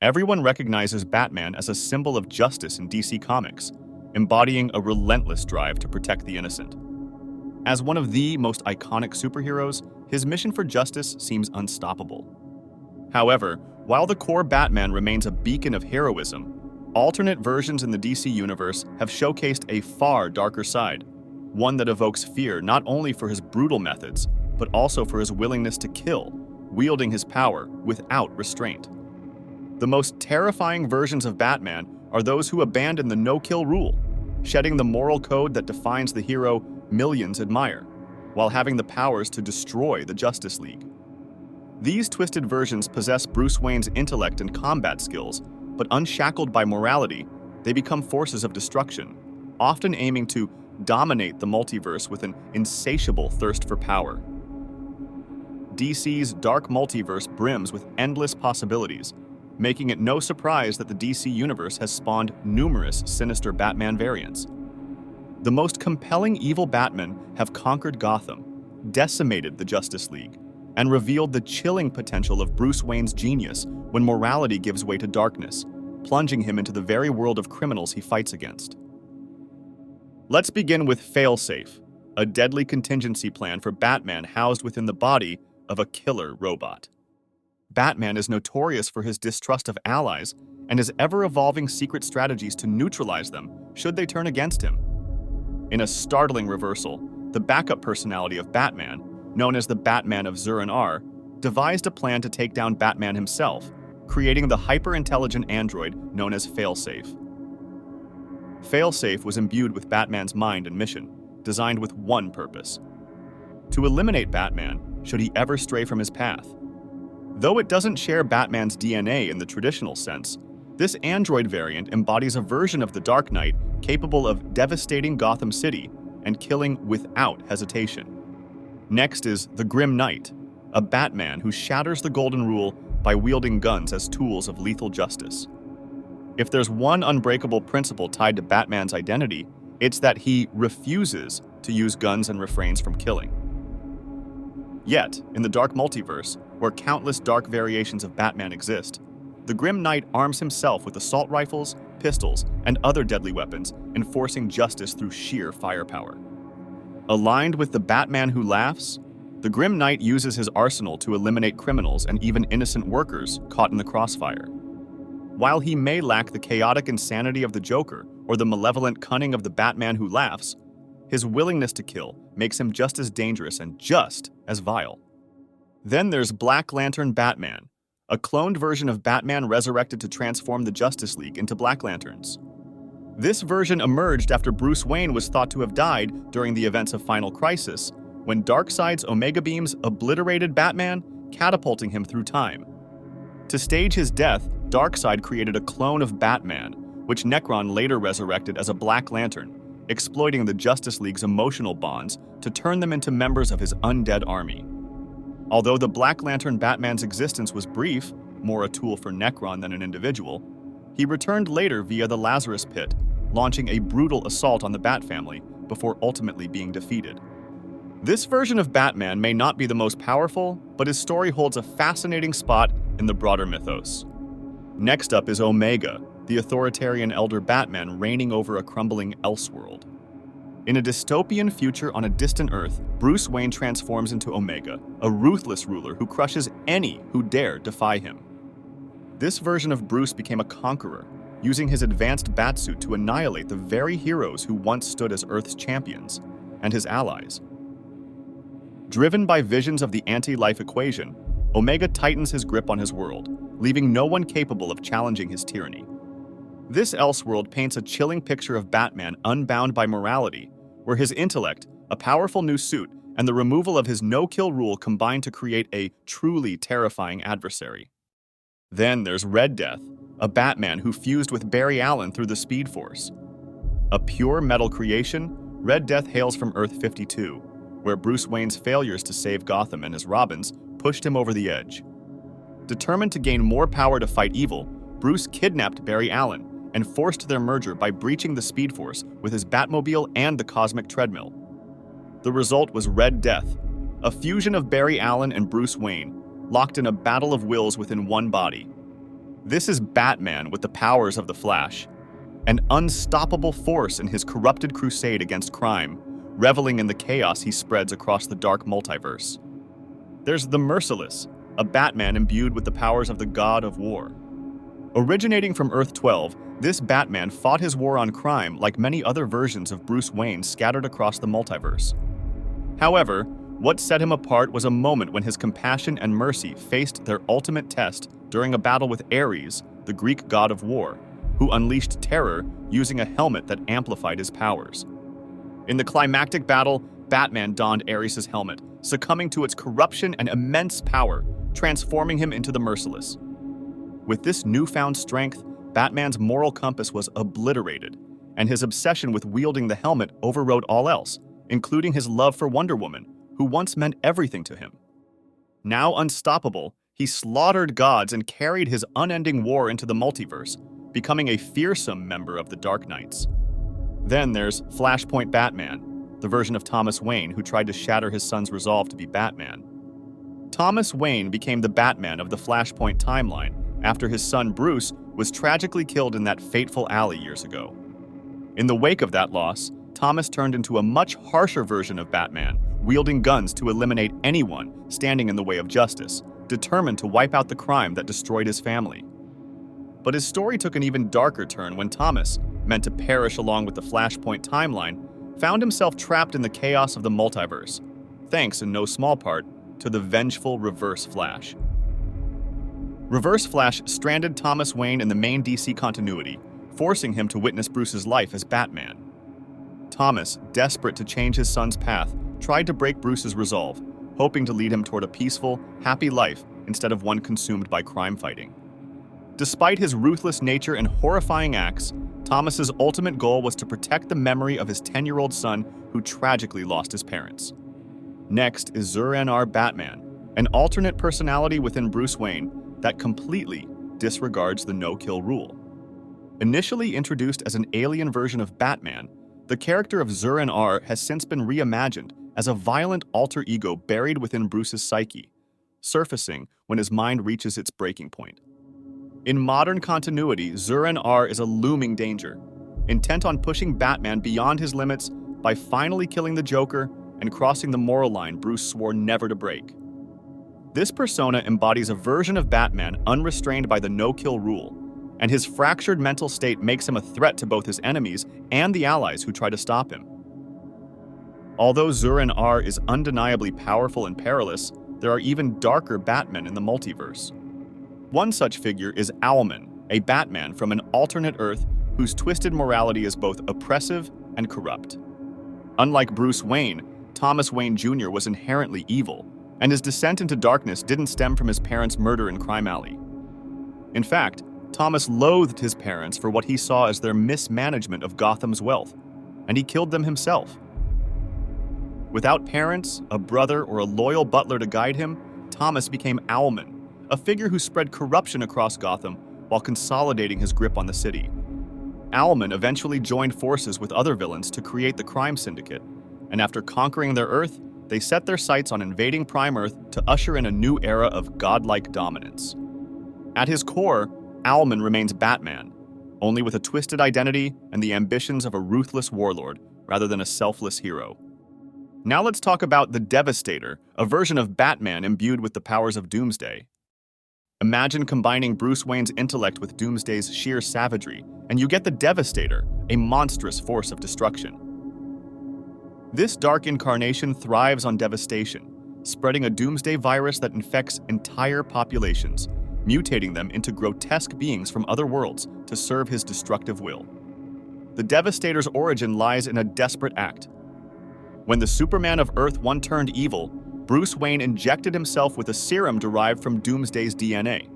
Everyone recognizes Batman as a symbol of justice in DC Comics, embodying a relentless drive to protect the innocent. As one of the most iconic superheroes, his mission for justice seems unstoppable. However, while the core Batman remains a beacon of heroism, alternate versions in the DC universe have showcased a far darker side, one that evokes fear not only for his brutal methods, but also for his willingness to kill, wielding his power without restraint. The most terrifying versions of Batman are those who abandon the no-kill rule, shedding the moral code that defines the hero millions admire, while having the powers to destroy the Justice League. These twisted versions possess Bruce Wayne's intellect and combat skills, but unshackled by morality, they become forces of destruction, often aiming to dominate the multiverse with an insatiable thirst for power. DC's dark multiverse brims with endless possibilities, making it no surprise that the DC universe has spawned numerous sinister Batman variants. The most compelling evil Batmen have conquered Gotham, decimated the Justice League, and revealed the chilling potential of Bruce Wayne's genius when morality gives way to darkness, plunging him into the very world of criminals he fights against. Let's begin with Failsafe, a deadly contingency plan for Batman housed within the body of a killer robot. Batman is notorious for his distrust of allies and his ever-evolving secret strategies to neutralize them should they turn against him. In a startling reversal, the backup personality of Batman, known as the Batman of Zur-En-Arrh, devised a plan to take down Batman himself, creating the hyper-intelligent android known as Failsafe. Failsafe was imbued with Batman's mind and mission, designed with one purpose: to eliminate Batman should he ever stray from his path. Though it doesn't share Batman's DNA in the traditional sense, this android variant embodies a version of the Dark Knight capable of devastating Gotham City and killing without hesitation. Next is the Grim Knight, a Batman who shatters the Golden Rule by wielding guns as tools of lethal justice. If there's one unbreakable principle tied to Batman's identity, it's that he refuses to use guns and refrains from killing. Yet, in the dark multiverse, where countless dark variations of Batman exist, the Grim Knight arms himself with assault rifles, pistols, and other deadly weapons, enforcing justice through sheer firepower. Aligned with the Batman who laughs, the Grim Knight uses his arsenal to eliminate criminals and even innocent workers caught in the crossfire. While he may lack the chaotic insanity of the Joker or the malevolent cunning of the Batman who laughs, his willingness to kill makes him just as dangerous and just as vile. Then there's Black Lantern Batman, a cloned version of Batman resurrected to transform the Justice League into Black Lanterns. This version emerged after Bruce Wayne was thought to have died during the events of Final Crisis, when Darkseid's Omega Beams obliterated Batman, catapulting him through time. To stage his death, Darkseid created a clone of Batman, which Nekron later resurrected as a Black Lantern, exploiting the Justice League's emotional bonds to turn them into members of his undead army. Although the Black Lantern Batman's existence was brief, more a tool for Nekron than an individual, he returned later via the Lazarus Pit, launching a brutal assault on the Bat family before ultimately being defeated. This version of Batman may not be the most powerful, but his story holds a fascinating spot in the broader mythos. Next up is Omega, the authoritarian elder Batman reigning over a crumbling Elseworld. In a dystopian future on a distant Earth, Bruce Wayne transforms into Omega, a ruthless ruler who crushes any who dare defy him. This version of Bruce became a conqueror, using his advanced batsuit to annihilate the very heroes who once stood as Earth's champions, and his allies. Driven by visions of the anti-life equation, Omega tightens his grip on his world, leaving no one capable of challenging his tyranny. This Elseworld paints a chilling picture of Batman unbound by morality, where his intellect, a powerful new suit, and the removal of his no-kill rule combine to create a truly terrifying adversary. Then there's Red Death, a Batman who fused with Barry Allen through the Speed Force. A pure metal creation, Red Death hails from Earth 52, where Bruce Wayne's failures to save Gotham and his Robins pushed him over the edge. Determined to gain more power to fight evil, Bruce kidnapped Barry Allen and forced their merger by breaching the Speed Force with his Batmobile and the Cosmic Treadmill. The result was Red Death, a fusion of Barry Allen and Bruce Wayne, locked in a battle of wills within one body. This is Batman with the powers of the Flash, an unstoppable force in his corrupted crusade against crime, reveling in the chaos he spreads across the dark multiverse. There's the Merciless, a Batman imbued with the powers of the God of War. Originating from Earth 12, this Batman fought his war on crime like many other versions of Bruce Wayne scattered across the multiverse. However, what set him apart was a moment when his compassion and mercy faced their ultimate test during a battle with Ares, the Greek god of war, who unleashed terror using a helmet that amplified his powers. In the climactic battle, Batman donned Ares' helmet, succumbing to its corruption and immense power, transforming him into the Merciless. With this newfound strength, Batman's moral compass was obliterated, and his obsession with wielding the helmet overrode all else, including his love for Wonder Woman, who once meant everything to him. Now unstoppable, he slaughtered gods and carried his unending war into the multiverse, becoming a fearsome member of the Dark Knights. Then there's Flashpoint Batman, the version of Thomas Wayne who tried to shatter his son's resolve to be Batman. Thomas Wayne became the Batman of the Flashpoint timeline after his son Bruce was tragically killed in that fateful alley years ago. In the wake of that loss, Thomas turned into a much harsher version of Batman, wielding guns to eliminate anyone standing in the way of justice, determined to wipe out the crime that destroyed his family. But his story took an even darker turn when Thomas, meant to perish along with the Flashpoint timeline, found himself trapped in the chaos of the multiverse, thanks in no small part to the vengeful Reverse Flash. Reverse Flash stranded Thomas Wayne in the main DC continuity, forcing him to witness Bruce's life as Batman. Thomas, desperate to change his son's path, tried to break Bruce's resolve, hoping to lead him toward a peaceful, happy life instead of one consumed by crime fighting. Despite his ruthless nature and horrifying acts, Thomas's ultimate goal was to protect the memory of his 10-year-old son who tragically lost his parents. Next is Zur-En-Arrh Batman, an alternate personality within Bruce Wayne that completely disregards the no-kill rule. Initially introduced as an alien version of Batman, the character of Zur-En-Arrh has since been reimagined as a violent alter ego buried within Bruce's psyche, surfacing when his mind reaches its breaking point. In modern continuity, Zur-En-Arrh is a looming danger, intent on pushing Batman beyond his limits by finally killing the Joker and crossing the moral line Bruce swore never to break. This persona embodies a version of Batman unrestrained by the no-kill rule, and his fractured mental state makes him a threat to both his enemies and the allies who try to stop him. Although Zur-En-Arrh is undeniably powerful and perilous, there are even darker Batmen in the multiverse. One such figure is Owlman, a Batman from an alternate Earth whose twisted morality is both oppressive and corrupt. Unlike Bruce Wayne, Thomas Wayne Jr. was inherently evil, and his descent into darkness didn't stem from his parents' murder in Crime Alley. In fact, Thomas loathed his parents for what he saw as their mismanagement of Gotham's wealth, and he killed them himself. Without parents, a brother, or a loyal butler to guide him, Thomas became Owlman, a figure who spread corruption across Gotham while consolidating his grip on the city. Owlman eventually joined forces with other villains to create the crime syndicate, and after conquering their Earth, they set their sights on invading Prime Earth to usher in a new era of godlike dominance. At his core, Owlman remains Batman, only with a twisted identity and the ambitions of a ruthless warlord rather than a selfless hero. Now let's talk about the Devastator, a version of Batman imbued with the powers of Doomsday. Imagine combining Bruce Wayne's intellect with Doomsday's sheer savagery, and you get the Devastator, a monstrous force of destruction. This dark incarnation thrives on devastation, spreading a Doomsday virus that infects entire populations, mutating them into grotesque beings from other worlds to serve his destructive will. The Devastator's origin lies in a desperate act. When the Superman of Earth 1 turned evil, Bruce Wayne injected himself with a serum derived from Doomsday's DNA,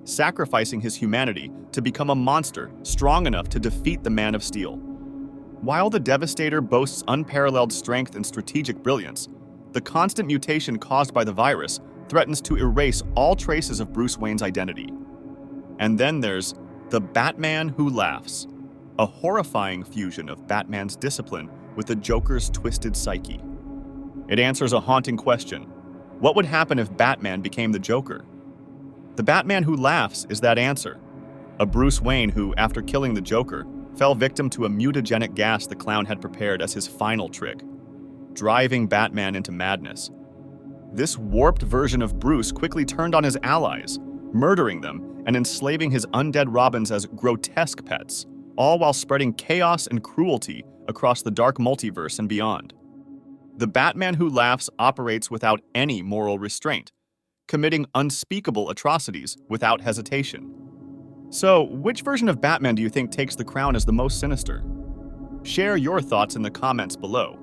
sacrificing his humanity to become a monster strong enough to defeat the Man of Steel. While the Devastator boasts unparalleled strength and strategic brilliance, the constant mutation caused by the virus threatens to erase all traces of Bruce Wayne's identity. And then there's the Batman Who Laughs, a horrifying fusion of Batman's discipline with the Joker's twisted psyche. It answers a haunting question: what would happen if Batman became the Joker? The Batman Who Laughs is that answer, A Bruce Wayne who, after killing the Joker, fell victim to a mutagenic gas the clown had prepared as his final trick, driving Batman into madness. This warped version of Bruce quickly turned on his allies, murdering them and enslaving his undead Robins as grotesque pets, all while spreading chaos and cruelty across the dark multiverse and beyond. The Batman who laughs operates without any moral restraint, committing unspeakable atrocities without hesitation. So, which version of Batman do you think takes the crown as the most sinister? Share your thoughts in the comments below.